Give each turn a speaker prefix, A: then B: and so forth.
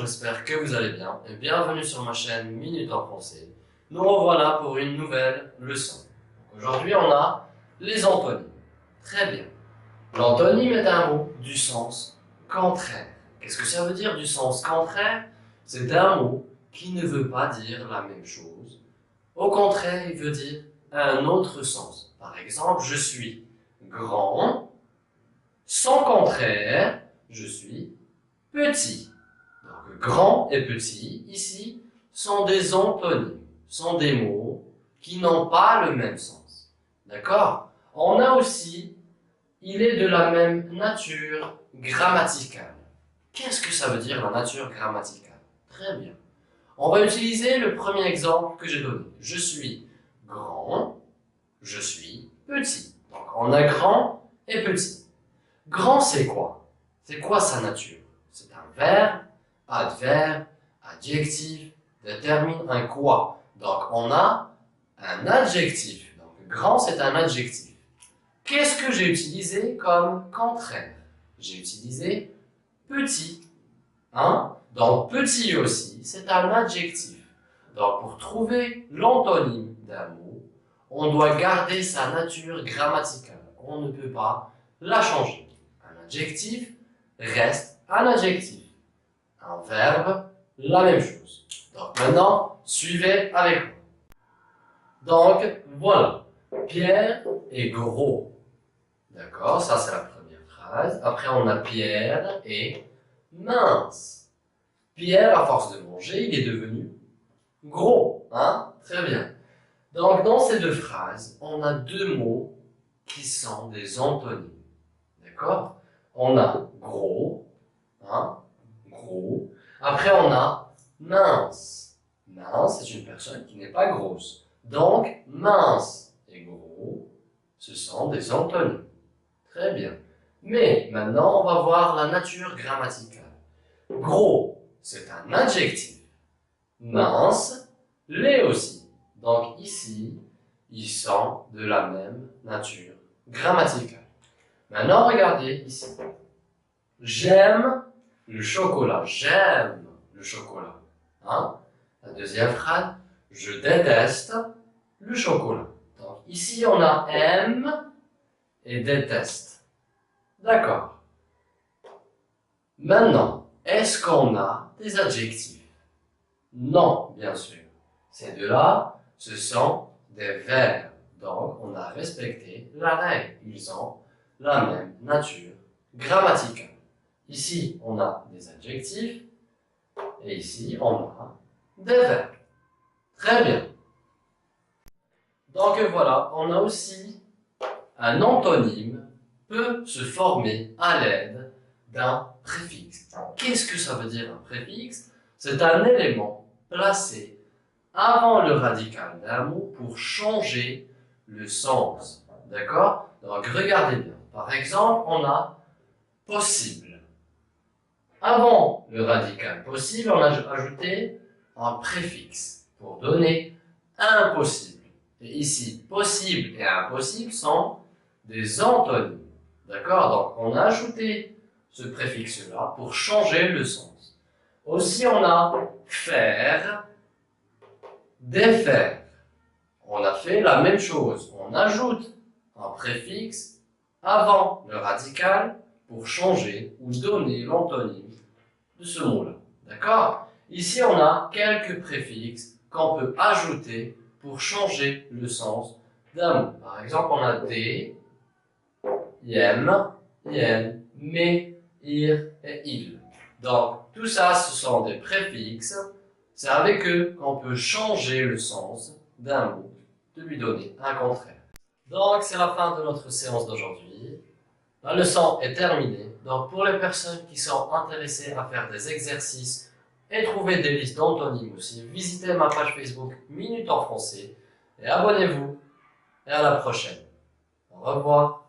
A: j'espère que vous allez bien et bienvenue sur ma chaîne Minute en français. Nous revoilà pour une nouvelle leçon. Aujourd'hui, on a les antonymes. Très bien. L'antonyme est un mot du sens contraire. Qu'est-ce que ça veut dire du sens contraire? C'est un mot qui ne veut pas dire la même chose. Au contraire, il veut dire un autre sens. Par exemple, je suis grand. Son contraire, je suis petit. Donc, grand et petit, ici, sont des antonymes, sont des mots qui n'ont pas le même sens. D'accord? On a aussi, il est de la même nature grammaticale. Qu'est-ce que ça veut dire la nature grammaticale? Très bien. On va utiliser le premier exemple que j'ai donné. Je suis grand, je suis petit. Donc, on a grand et petit. Grand, c'est quoi? C'est quoi sa nature? C'est un verbe, adverbe, adjectif, détermine un quoi. Donc, on a un adjectif. Donc, grand, c'est un adjectif. Qu'est-ce que j'ai utilisé comme contraire? J'ai utilisé petit. Hein? Donc, petit aussi, c'est un adjectif. Donc, pour trouver l'antonyme d'un mot, on doit garder sa nature grammaticale. On ne peut pas la changer. Un adjectif reste un adjectif. Un verbe, la même chose. Donc maintenant, suivez avec moi. Donc voilà, Pierre est gros. D'accord, ça c'est la première phrase. Après on a Pierre est mince. Pierre, à force de manger, il est devenu gros. Hein? Très bien. Donc dans ces deux phrases, on a deux mots qui sont des antonymes. D'accord? On a gros, hein, gros. Après, on a mince. Mince, c'est une personne qui n'est pas grosse. Donc, mince et gros, ce sont des antonymes. Très bien. Mais maintenant, on va voir la nature grammaticale. Gros, c'est un adjectif. Mince, l'est aussi. Donc ici, ils sont de la même nature grammaticale. Maintenant, regardez ici. J'aime le chocolat. J'aime le chocolat. Hein? La deuxième phrase. Je déteste le chocolat. Donc, ici, on a aime et déteste. D'accord. Maintenant, est-ce qu'on a des adjectifs? Non, bien sûr. Ces deux-là, ce sont des verbes. Donc, on a respecté la règle. Ils ont la même nature grammaticale. Ici, on a des adjectifs et ici, on a des verbes. Très bien. Donc voilà, on a aussi un antonyme peut se former à l'aide d'un préfixe. Qu'est-ce que ça veut dire un préfixe? C'est un élément placé avant le radical d'un mot pour changer le sens. D'accord? Donc regardez bien. Par exemple, on a possible. Avant le radical possible, on a ajouté un préfixe pour donner impossible. Et ici, possible et impossible sont des antonymes. D'accord? Donc, on a ajouté ce préfixe-là pour changer le sens. Aussi, on a faire, défaire. On a fait la même chose. On ajoute un préfixe avant le radical pour changer ou donner l'antonyme de ce mot-là. D'accord? Ici, on a quelques préfixes qu'on peut ajouter pour changer le sens d'un mot. Par exemple, on a des, iem, yen, mais, ir et il. Donc, tout ça, ce sont des préfixes. C'est avec eux qu'on peut changer le sens d'un mot, de lui donner un contraire. Donc, c'est la fin de notre séance d'aujourd'hui. La leçon est terminée. Donc, pour les personnes qui sont intéressées à faire des exercices et trouver des listes d'antonymes aussi, visitez ma page Facebook Minute en français et abonnez-vous. Et à la prochaine. Au revoir.